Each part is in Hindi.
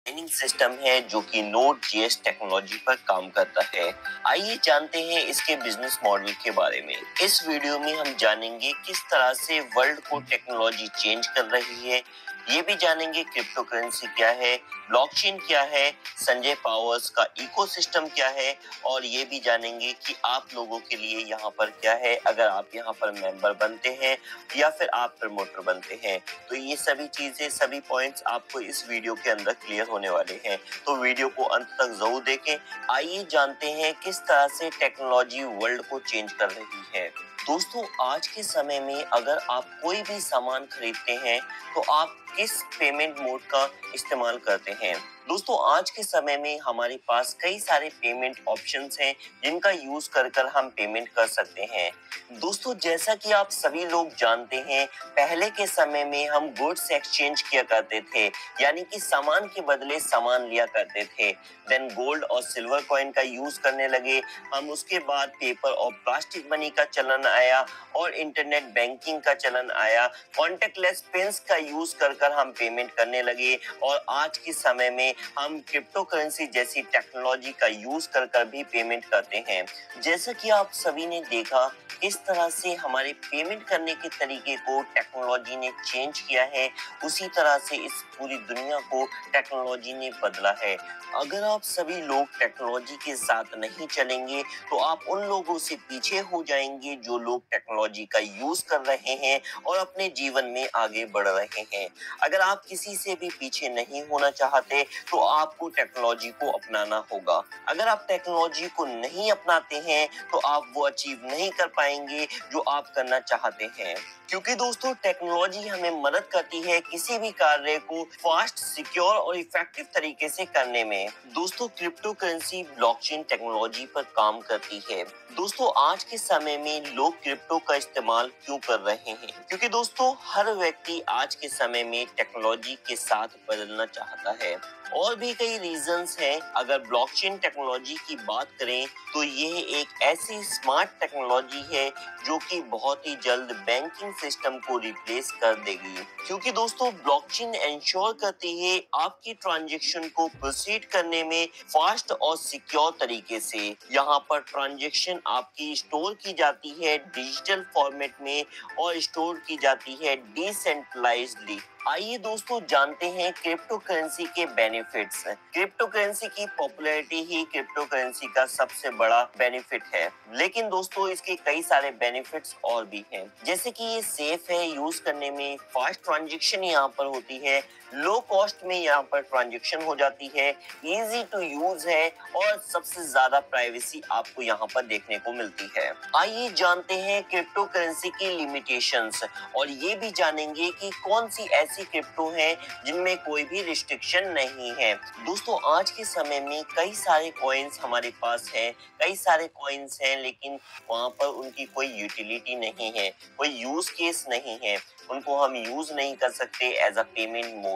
माइनिंग सिस्टम है जो कि नोड जेएस टेक्नोलॉजी पर काम करता है। आइए जानते हैं इसके बिजनेस मॉडल के बारे में। इस वीडियो में हम जानेंगे किस तरह से वर्ल्ड को टेक्नोलॉजी चेंज कर रही है। ये भी जानेंगे क्रिप्टो करेंसी क्या है, ब्लॉकचेन क्या है, संजय पावर्स का इकोसिस्टम क्या है, और ये भी जानेंगे कि आप लोगों के लिए यहाँ पर क्या है अगर आप यहाँ पर मेंबर बनते हैं या फिर आप प्रमोटर बनते हैं। तो ये सभी चीजें, सभी पॉइंट्स आपको इस वीडियो के अंदर क्लियर होने वाले हैं, तो वीडियो को अंत तक जरूर देखें। आइए जानते हैं किस तरह से टेक्नोलॉजी वर्ल्ड को चेंज कर रही है। दोस्तों, आज के समय में अगर आप कोई भी सामान खरीदते हैं तो आप किस पेमेंट मोड का इस्तेमाल करते हैं। दोस्तों, आज के समय में हमारे पास कई सारे पेमेंट ऑप्शंस हैं जिनका यूज कर हम पेमेंट कर सकते हैं। दोस्तों, जैसा कि आप सभी लोग जानते हैं, पहले के समय में हम गुड्स एक्सचेंज किया करते थे, यानी कि सामान के बदले सामान लिया करते थे। देन गोल्ड और सिल्वर कॉइन का यूज करने लगे हम। उसके बाद पेपर और प्लास्टिक मनी का चलन आया और इंटरनेट बैंकिंग का चलन आया। कॉन्टेक्टलेस पेन्स का यूज कर हम पेमेंट करने लगे और आज के समय में हम क्रिप्टो करेंसी जैसी टेक्नोलॉजी का यूज कर भी पेमेंट करते हैं। जैसा कि आप सभी ने देखा किस तरह से हमारे पेमेंट करने के तरीके को टेक्नोलॉजी ने चेंज किया है, उसी तरह से इस पूरी दुनिया को टेक्नोलॉजी ने बदला है। अगर आप सभी लोग टेक्नोलॉजी के साथ नहीं चलेंगे तो आप उन लोगों से पीछे हो जाएंगे जो लोग टेक्नोलॉजी का यूज कर रहे हैं और अपने जीवन में आगे बढ़ रहे हैं। अगर आप किसी से भी पीछे नहीं होना चाहते तो आपको टेक्नोलॉजी को अपनाना होगा। अगर आप टेक्नोलॉजी को नहीं अपनाते हैं तो आप वो अचीव नहीं कर पाएंगे जो आप करना चाहते हैं, क्योंकि दोस्तों टेक्नोलॉजी हमें मदद करती है किसी भी कार्य को फास्ट, सिक्योर और इफेक्टिव तरीके से करने में। दोस्तों, क्रिप्टो करेंसी ब्लॉकचेन टेक्नोलॉजी पर काम करती है। दोस्तों, आज के समय में लोग क्रिप्टो का इस्तेमाल क्यों कर रहे हैं? क्योंकि दोस्तों हर व्यक्ति आज के समय में टेक्नोलॉजी के साथ बदलना चाहता है। और भी कई रीजंस हैं। अगर ब्लॉकचेन टेक्नोलॉजी की बात करें तो यह एक ऐसी स्मार्ट टेक्नोलॉजी है जो कि बहुत ही जल्द बैंकिंग सिस्टम को रिप्लेस कर देगी, क्योंकि दोस्तों ब्लॉकचेन इंश्योर करती है आपकी ट्रांजैक्शन को प्रोसीड करने में फास्ट और सिक्योर तरीके से। यहाँ पर ट्रांजैक्शन आपकी स्टोर की जाती है डिजिटल फॉर्मेट में और स्टोर की जाती है डिसेंट्रलाइज्डली। आइए दोस्तों जानते हैं क्रिप्टो करेंसी के बेनिफिट्स। क्रिप्टो करेंसी की पॉपुलैरिटी ही क्रिप्टो करेंसी का सबसे बड़ा बेनिफिट है, लेकिन दोस्तों इसके कई सारे बेनिफिट्स और भी हैं, जैसे कि ये सेफ है यूज करने में, फास्ट ट्रांजैक्शन यहाँ पर होती है, लो कॉस्ट में यहाँ पर ट्रांजैक्शन हो जाती है, इजी टू यूज है और सबसे ज्यादा प्राइवेसी आपको यहाँ पर देखने को मिलती है। आइए जानते हैं क्रिप्टो करेंसी की लिमिटेशंस और ये भी जानेंगे कि कौन सी ऐसी क्रिप्टो है जिनमें कोई भी रिस्ट्रिक्शन नहीं है। दोस्तों, आज के समय में कई सारे कॉइन्स हमारे पास हैं, कई सारे कॉइन्स हैं, लेकिन वहां पर उनकी कोई यूटिलिटी नहीं है, कोई यूज केस नहीं है, उनको हम यूज नहीं कर सकते as a payment mode.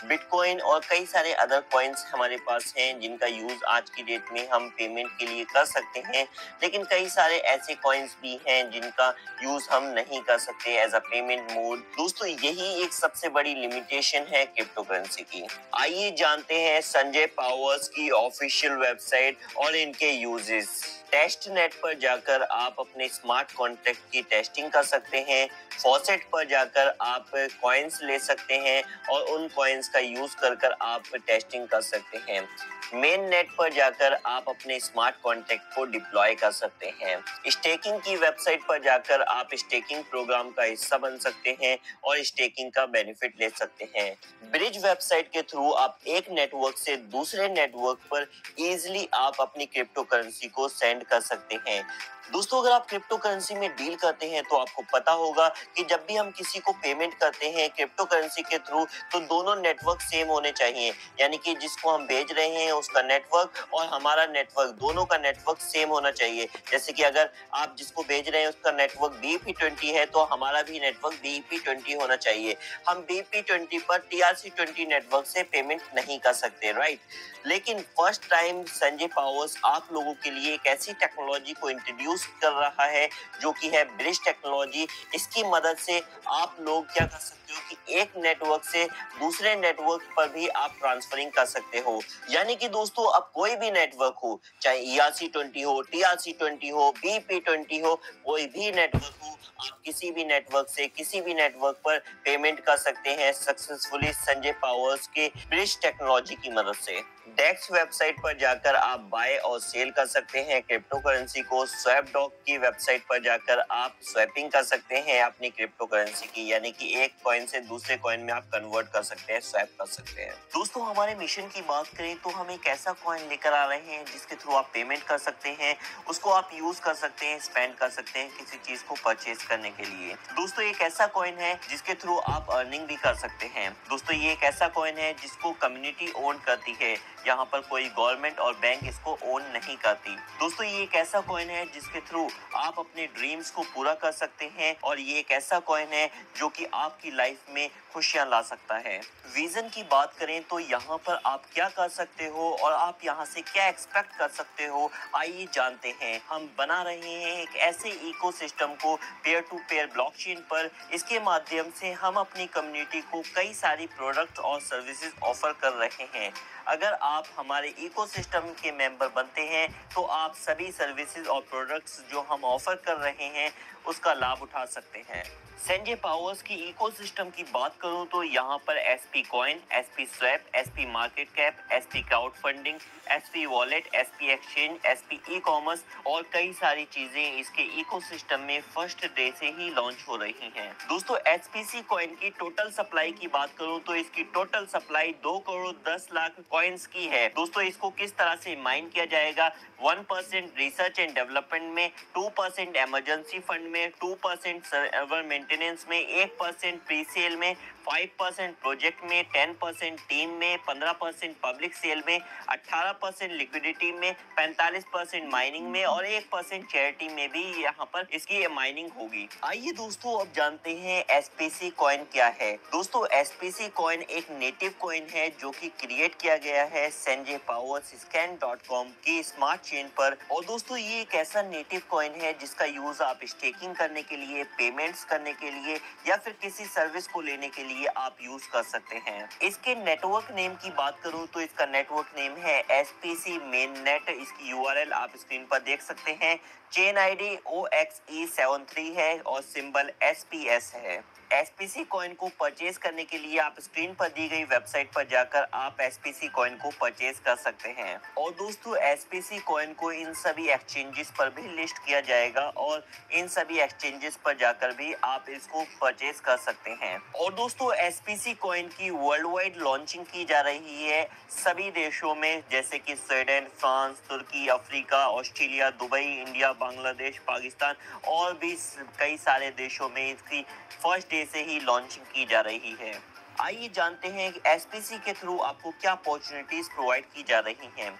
Bitcoin और कई सारे अदर कॉइन्स हमारे पास हैं जिनका यूज आज की डेट में हम पेमेंट के लिए कर सकते हैं, लेकिन कई सारे ऐसे कॉइन्स भी हैं जिनका यूज हम नहीं कर सकते एज अ पेमेंट मोड। दोस्तों, यही एक सबसे बड़ी लिमिटेशन है क्रिप्टो करेंसी की। आइए जानते हैं संजय पावर्स की ऑफिशियल वेबसाइट और इनके यूजेस। टेस्ट नेट पर जाकर आप अपने स्मार्ट कॉन्ट्रैक्ट की टेस्टिंग कर सकते हैं। फॉसेट पर जाकर आप कॉइन्स ले सकते हैं और उन कॉइन्स का यूज कर आप टेस्टिंग कर सकते हैं। मेन नेट पर जाकर आप अपने स्मार्ट कॉन्ट्रैक्ट को डिप्लॉय कर सकते हैं। स्टेकिंग की वेबसाइट पर जाकर आप स्टेकिंग प्रोग्राम का हिस्सा बन सकते हैं और स्टेकिंग का बेनिफिट ले सकते हैं। ब्रिज वेबसाइट के थ्रू आप एक नेटवर्क से दूसरे नेटवर्क पर इजीली आप अपनी क्रिप्टो करेंसी को सेंड कर सकते हैं। दोस्तों, अगर आप क्रिप्टो करेंसी में डील करते हैं तो आपको पता होगा कि जब भी हम किसी को पेमेंट करते हैं क्रिप्टो करेंसी के थ्रू तो दोनों नेटवर्क सेम होने चाहिए, यानी कि जिसको हम भेज रहे हैं उसका नेटवर्क और हमारा नेटवर्क, दोनों का नेटवर्क सेम होना चाहिए। जैसे कि अगर आप जिसको भेज रहे हैं उसका नेटवर्क BEP20 है तो हमारा भी नेटवर्क BEP20 होना चाहिए। हम BEP20 पर TRC20 नेटवर्क से पेमेंट नहीं कर सकते, राइट? लेकिन फर्स्ट टाइम संजय पावर्स आप लोगों के लिए एक ऐसी टेक्नोलॉजी को इंट्रोड्यूस कर रहा है जो कि है ब्रिज टेक्नोलॉजी। इसकी मदद से आप लोग क्या कर सकते क्योंकि एक नेटवर्क से दूसरे नेटवर्क पर भी आप ट्रांसफरिंग कर सकते हो। यानी कि दोस्तों अब कोई भी नेटवर्क हो, चाहे ERC20 हो, TRC20 हो, BP20 हो, कोई भी नेटवर्क हो, आप किसी भी नेटवर्क से किसी भी नेटवर्क पर पेमेंट कर सकते हैं सक्सेसफुली संजय पावर्स के ब्रिज टेक्नोलॉजी की मदद से। डेक्स वेबसाइट पर जाकर आप बाय और सेल कर सकते हैं क्रिप्टो करेंसी को। स्वैपडॉग की वेबसाइट पर जाकर आप स्वैपिंग कर सकते हैं अपनी क्रिप्टो करेंसी की, यानी कि एक कॉइन से दूसरे कॉइन में आप कन्वर्ट कर सकते हैं, स्वैप कर सकते हैं। दोस्तों हमारे मिशन की बात करें तो हम एक ऐसा कॉइन लेकर आ रहे हैं जिसके थ्रू आप पेमेंट कर सकते हैं, उसको आप यूज कर सकते हैं, स्पेंड कर सकते हैं किसी चीज को परचेज करने के लिए। दोस्तों एक ऐसा कॉइन है जिसके थ्रू आप अर्निंग भी कर सकते हैं। दोस्तों ये एक ऐसा कॉइन है जिसको कम्युनिटी ओन करती है, यहाँ पर कोई गवर्नमेंट और बैंक इसको ओन नहीं करती। दोस्तों ये एक ऐसा कॉइन है जिसके थ्रू आप अपने ड्रीम्स को पूरा कर सकते हैं और ये एक ऐसा कॉइन है जो कि आपकी लाइफ में खुशियां ला सकता है। विजन की बात करें तो यहाँ पर आप क्या कर सकते हो और आप यहाँ से क्या एक्सपेक्ट कर सकते हो, आइए जानते हैं। हम बना रहे हैं एक ऐसे इकोसिस्टम को पेयर टू पेयर ब्लॉकचेन पर। इसके माध्यम से हम अपनी कम्युनिटी को कई सारी प्रोडक्ट और सर्विसेज ऑफर कर रहे हैं। अगर आप हमारे इकोसिस्टम के मेंबर बनते हैं तो आप सभी सर्विसेज और प्रोडक्ट्स जो हम ऑफर कर रहे हैं उसका लाभ उठा सकते हैं। संजय पावर्स की इकोसिस्टम की बात करूं तो यहाँ पर SP coin, SP swap, SP market cap, SP crowd funding, SP wallet, SP exchange, SP e commerce और कई सारी चीजें इसके इकोसिस्टम में फर्स्ट डे से ही लॉन्च हो रही हैं। दोस्तों SPC कॉइन की टोटल सप्लाई की बात करूं तो इसकी total supply 2 crore 10 lakh coins की है। दोस्तों इसको किस तरह से माइन किया जाएगा, 1% रिसर्च एंड डेवलपमेंट में, 2% इमरजेंसी फंड में, 2% सर्वर मेंटेनेंस में, 1% प्री सेल में, 5% प्रोजेक्ट में, 10% टीम में, 15% पब्लिक सेल में, 18% लिक्विडिटी में, 45% माइनिंग में और 1% चैरिटी में भी यहाँ पर इसकी माइनिंग होगी। आइए दोस्तों अब जानते हैं SPC कॉइन क्या है। दोस्तों SPC कॉइन एक नेटिव कॉइन है जो कि क्रिएट किया गया है संजय पावर्स scan.com की स्मार्ट चेन पर। और दोस्तों ये एक ऐसा नेटिव कॉइन है जिसका यूज आप स्टेकिंग करने के लिए, पेमेंट्स करने के लिए या फिर किसी सर्विस को लेने के लिए आप यूज कर सकते हैं। इसके नेटवर्क नेम की बात करूं तो इसका नेटवर्क नेम है SPC mainnet। इसकी URL आप स्क्रीन पर देख सकते हैं। चेन ID OXE73 है और सिंबल SPS है। SPC कॉइन को परचेज करने के लिए आप स्क्रीन पर दी गई वेबसाइट पर जाकर आप SPC कॉइन को परचेज कर सकते हैं। और दोस्तों SPC कॉइन को इन सभी एक्सचेंजेस पर भी लिस्ट किया जाएगा और इन सभी एक्सचेंजेस पर जाकर भी आप इसको परचेज कर सकते हैं। और दोस्तों SPC कॉइन की वर्ल्ड वाइड लॉन्चिंग की जा रही है सभी देशों में, जैसे कि स्वीडन, फ्रांस, तुर्की, Africa, Australia, Dubai, India, Bangladesh, Pakistan और भी कई सारे देशों में इसकी फर्स्ट डे से ही लॉन्चिंग की जा रही है। आइए जानते हैं कि SPC के थ्रू आपको क्या अपॉर्चुनिटीज प्रोवाइड की जा रही हैं।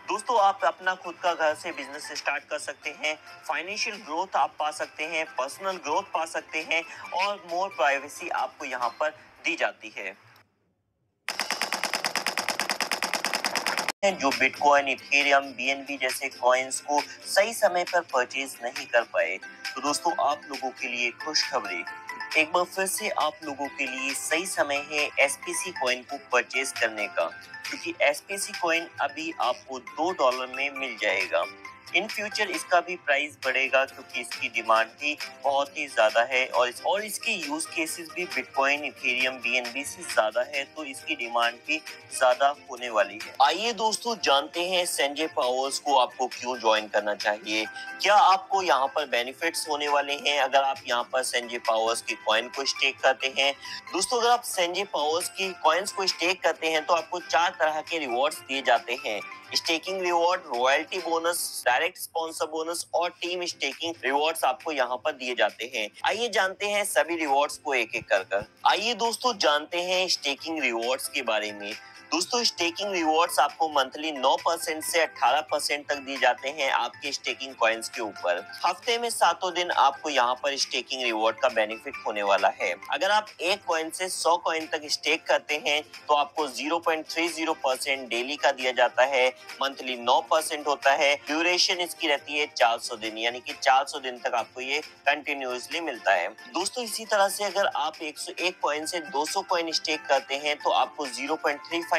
दोस्तों आप अपना खुद का घर से बिजनेस स्टार्ट कर सकते हैं, फाइनेंशियल ग्रोथ आप पा सकते हैं, पर्सनल ग्रोथ पा सकते हैं और मोर प्राइवेसी आपको यहाँ पर दी जाती है। जो बिटकॉइन, इथेरियम, BNB जैसे कॉइन्स को सही समय पर परचेज नहीं कर पाए, तो दोस्तों आप लोगों के लिए खुशखबरी, एक बार फिर से आप लोगों के लिए सही समय है SPC कॉइन को परचेज करने का, क्योंकि SPC कॉइन अभी आपको $2 में मिल जाएगा। इन फ्यूचर इसका भी प्राइस बढ़ेगा क्योंकि इसकी डिमांड भी बहुत ही ज्यादा है और इसके यूज केसेस भी बिटकॉइन, इथेरियम, BNB से ज्यादा है, तो इसकी डिमांड भी ज्यादा होने वाली है। आइए दोस्तों जानते हैं संजय पावर्स को आपको क्यों ज्वाइन करना चाहिए, क्या आपको यहाँ पर बेनिफिट्स होने वाले हैं अगर आप यहाँ पर संजय पावर्स की कॉइन को स्टेक करते हैं। दोस्तों अगर आप संजय पावर्स की कॉइन्स को स्टेक करते हैं तो आपको 4 तरह के रिवॉर्ड्स दिए जाते हैं। Staking reward, royalty bonus, direct sponsor bonus और टीम स्टेकिंग रिवॉर्ड्स आपको यहाँ पर दिए जाते हैं। आइए जानते हैं सभी रिवॉर्ड्स को एक एक कर। आइए दोस्तों जानते हैं स्टेकिंग रिवॉर्ड्स के बारे में। दोस्तों स्टेकिंग रिवॉर्ड्स आपको मंथली 9% से 18% तक दिए जाते हैं आपके स्टेकिंग कॉइन्स के ऊपर। हफ्ते में 7 दिन आपको यहाँ पर स्टेकिंग रिवॉर्ड का बेनिफिट होने वाला है। अगर आप एक कॉइन से 100 कॉइन तक स्टेक करते हैं तो आपको 0.30% डेली का दिया जाता है, मंथली 9% होता है। ड्यूरेशन इसकी रहती है 400 दिन, यानी कि 400 दिन तक आपको ये कंटिन्यूअसली मिलता है। दोस्तों इसी तरह से अगर आप 101 कॉइन से 200 कॉइन स्टेक करते हैं तो आपको 0.35%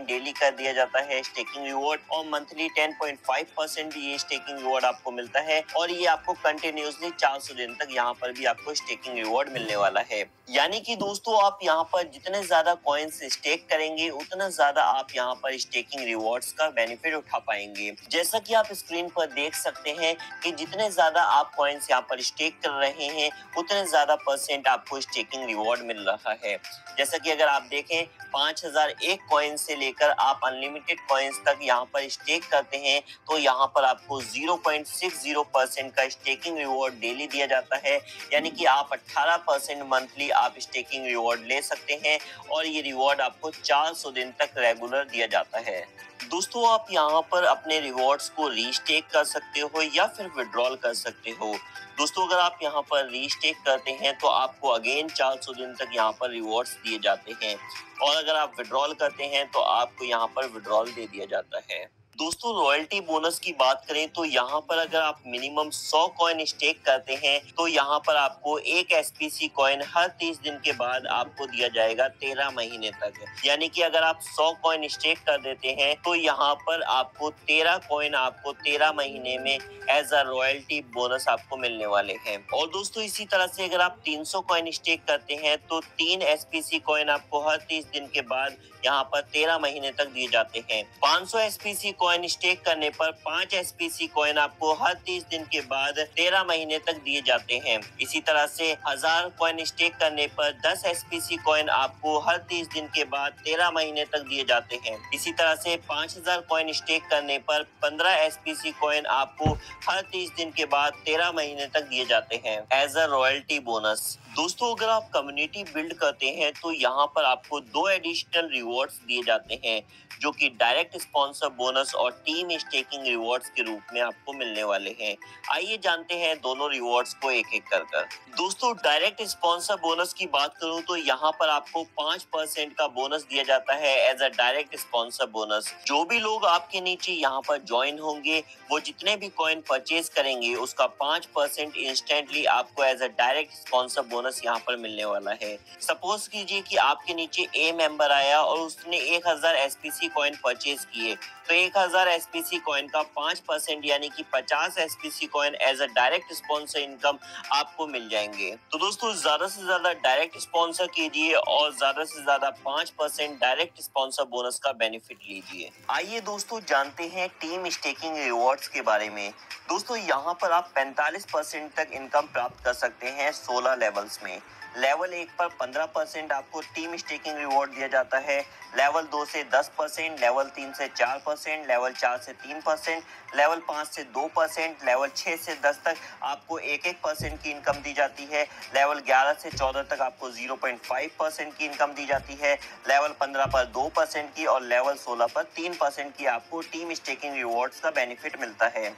डेली का दिया जाता है स्टेकिंग रिवॉर्ड, और मंथली 10.5% ये स्टेकिंग रिवॉर्ड आपको मिलता है, और ये आपको कंटिन्यूअसली 400 दिन तक यहाँ पर भी आपको स्टेकिंग रिवॉर्ड मिलने वाला है। यानी कि दोस्तों आप यहाँ पर जितने ज्यादा कॉइन्स स्टेक करेंगे उतना ज्यादा आप यहाँ पर स्टेकिंग रिवॉर्ड्स का बेनिफिट उठा पाएंगे। जैसा कि आप स्क्रीन पर देख सकते हैं कि जितने ज्यादा आप कॉइन्स यहाँ पर स्टेक कर रहे हैं उतने ज्यादा परसेंट आपको स्टेकिंग रिवॉर्ड मिल रहा है। जैसा कि अगर आप देखें 5001 कॉइन से लेकर आप अनलिमिटेड कॉइन्स तक यहाँ पर स्टेक करते हैं तो यहाँ पर आपको 0.60% का स्टेकिंग रिवॉर्ड डेली दिया जाता है, यानी कि आप 18% मंथली आप स्टेकिंग रिवॉर्ड ले सकते हैं, और ये रिवॉर्ड आपको 400 दिन तक रेगुलर दिया जाता है। दोस्तों आप यहाँ पर अपने रिवॉर्ड्स को रीस्टेक कर सकते हो या फिर विड्रॉल कर सकते हो। दोस्तों अगर आप यहाँ पर रीस्टेक करते हैं तो आपको अगेन 400 दिन तक यहाँ पर रिवॉर्ड्स दिए जाते हैं, और अगर आप विड्रॉल करते हैं तो आपको यहाँ पर विड्रॉल दे दिया जाता है। दोस्तों रॉयल्टी बोनस की बात करें तो यहाँ पर अगर आप मिनिमम 100 कॉइन स्टेक करते हैं तो यहाँ पर आपको एक एसपीसी कॉइन हर 30 दिन के बाद आपको दिया जाएगा 13 महीने तक। यानी कि अगर आप 100 कॉइन स्टेक कर देते हैं तो यहाँ पर आपको 13 कॉइन आपको 13 महीने में एज अ रॉयल्टी बोनस आपको मिलने वाले हैं। और दोस्तों इसी तरह से अगर आप 300 कॉइन स्टेक करते हैं तो 3 एसपीसी कॉइन आपको हर 30 दिन के बाद यहाँ पर 13 महीने तक दिए जाते हैं। 500 एसपीसी कॉइन स्टेक करने पर 5 एसपीसी कॉइन आपको हर 30 दिन के बाद 13 महीने तक दिए जाते हैं। इसी तरह से 1000 कॉइन स्टेक करने पर 10 एसपीसी कॉइन आपको हर 30 दिन के बाद 13 महीने तक दिए जाते हैं। इसी तरह से 5000 कॉइन स्टेक करने पर 15 एसपीसी कॉइन आपको हर 30 दिन के बाद 13 महीने तक दिए जाते हैं एज अ रॉयल्टी बोनस। दोस्तों अगर आप कम्युनिटी बिल्ड करते हैं तो यहाँ पर आपको 2 एडिशनल रिवॉर्ड्स दिए जाते हैं जो कि डायरेक्ट स्पॉन्सर बोनस और टीम स्टेकिंग रिवॉर्ड्स के रूप में आपको मिलने वाले हैं। आइए जानते हैं दोनों रिवॉर्ड्स को एक एक कर। दोस्तों डायरेक्ट स्पॉन्सर बोनस की बात करूं तो यहाँ पर आपको 5% का बोनस दिया जाता है as a direct sponsor bonus. जो भी लोग आपके नीचे यहाँ पर ज्वाइन होंगे वो जितने भी कॉइन परचेज करेंगे उसका 5% इंस्टेंटली आपको as a direct sponsor bonus यहाँ पर मिलने वाला है। सपोज कीजिए कि आपके नीचे ए मेंबर आया और उसने 1000 एसपीसी कॉइन परचेज किए, तो 1000 एसपीसी कॉइन का 5% यानी कि 50 SPC coin as a direct sponsor income आपको मिल जाएंगे। तो दोस्तों ज्यादा से ज्यादा डायरेक्ट स्पॉन्सर कीजिए और ज्यादा से ज्यादा 5% डायरेक्ट स्पॉन्सर बोनस का बेनिफिट लीजिए। आइए दोस्तों जानते हैं टीम स्टेकिंग रिवॉर्ड्स के बारे में। दोस्तों यहाँ पर आप 45% तक इनकम प्राप्त कर सकते हैं 16 लेवल्स में। लेवल 1 पर 15% आपको टीम स्टेकिंग रिवॉर्ड दिया जाता है, लेवल 2 से 10%, लेवल 3 से 4%, लेवल 4 से 3%, लेवल 5 से 2%, लेवल 6 से 10 तक आपको 1% की इनकम दी जाती है, लेवल 11 से 14 तक आपको 0.5% की इनकम दी जाती है, लेवल 15 पर 2% की और लेवल 16 पर 3% की आपको टीम स्टेकिंग रिवॉर्ड्स का बेनिफिट मिलता है।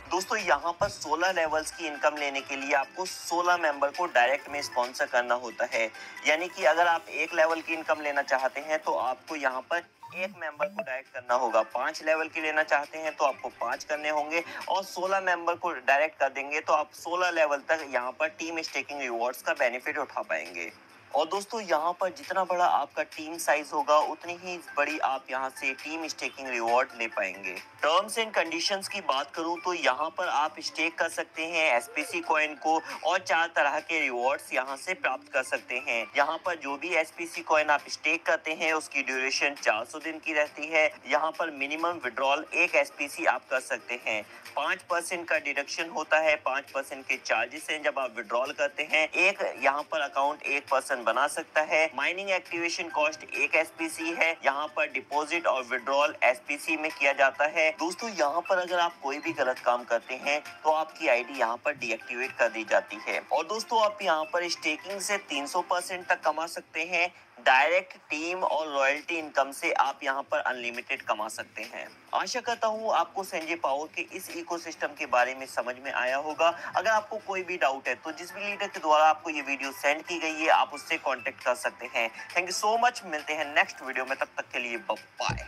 दोस्तों यहाँ पर 16 लेवल्स की इनकम लेने के लिए आपको 16 मेंबर को डायरेक्ट में स्पॉन्सर करना होता है। यानी कि अगर आप एक लेवल की इनकम लेना चाहते हैं तो आपको यहाँ पर एक मेंबर को डायरेक्ट करना होगा। 5 लेवल की लेना चाहते हैं तो आपको 5 करने होंगे, और 16 मेंबर को डायरेक्ट कर देंगे तो आप 16 लेवल तक यहाँ पर टीम स्टेकिंग रिवॉर्ड्स का बेनिफिट उठा पाएंगे। और दोस्तों यहाँ पर जितना बड़ा आपका टीम साइज होगा उतनी ही बड़ी आप यहाँ से टीम स्टेकिंग रिवॉर्ड ले पाएंगे। टर्म्स एंड कंडीशंस की बात करूँ तो यहाँ पर आप स्टेक कर सकते हैं एसपीसी कॉइन को और 4 तरह के रिवॉर्ड्स यहाँ से प्राप्त कर सकते हैं। यहाँ पर जो भी एसपीसी कॉइन आप स्टेक करते हैं उसकी ड्यूरेशन 400 दिन की रहती है। यहाँ पर मिनिमम विड्रॉल 1 एसपीसी आप कर सकते हैं। 5% का डिडक्शन होता है, 5% के चार्जेस हैं जब आप विड्रॉल करते हैं। एक यहाँ पर अकाउंट 1 पर्सन बना सकता है। माइनिंग एक्टिवेशन कॉस्ट 1 SPC है। यहाँ पर डिपॉजिट और विड्रॉल SPC में किया जाता है। दोस्तों यहाँ पर अगर आप कोई भी गलत काम करते हैं तो आपकी आईडी यहाँ पर डीएक्टिवेट कर दी जाती है। और दोस्तों आप यहाँ पर स्टेकिंग से 300% तक कमा सकते हैं। डायरेक्ट टीम और रॉयल्टी इनकम से आप यहाँ पर अनलिमिटेड कमा सकते हैं। आशा करता हूँ आपको संजय पावर के इस इकोसिस्टम के बारे में समझ में आया होगा। अगर आपको कोई भी डाउट है तो जिस भी लीडर के द्वारा आपको ये वीडियो सेंड की गई है आप उससे कांटेक्ट कर सकते हैं। Thank you so much. मिलते हैं नेक्स्ट वीडियो में, तब तक के लिए बाय।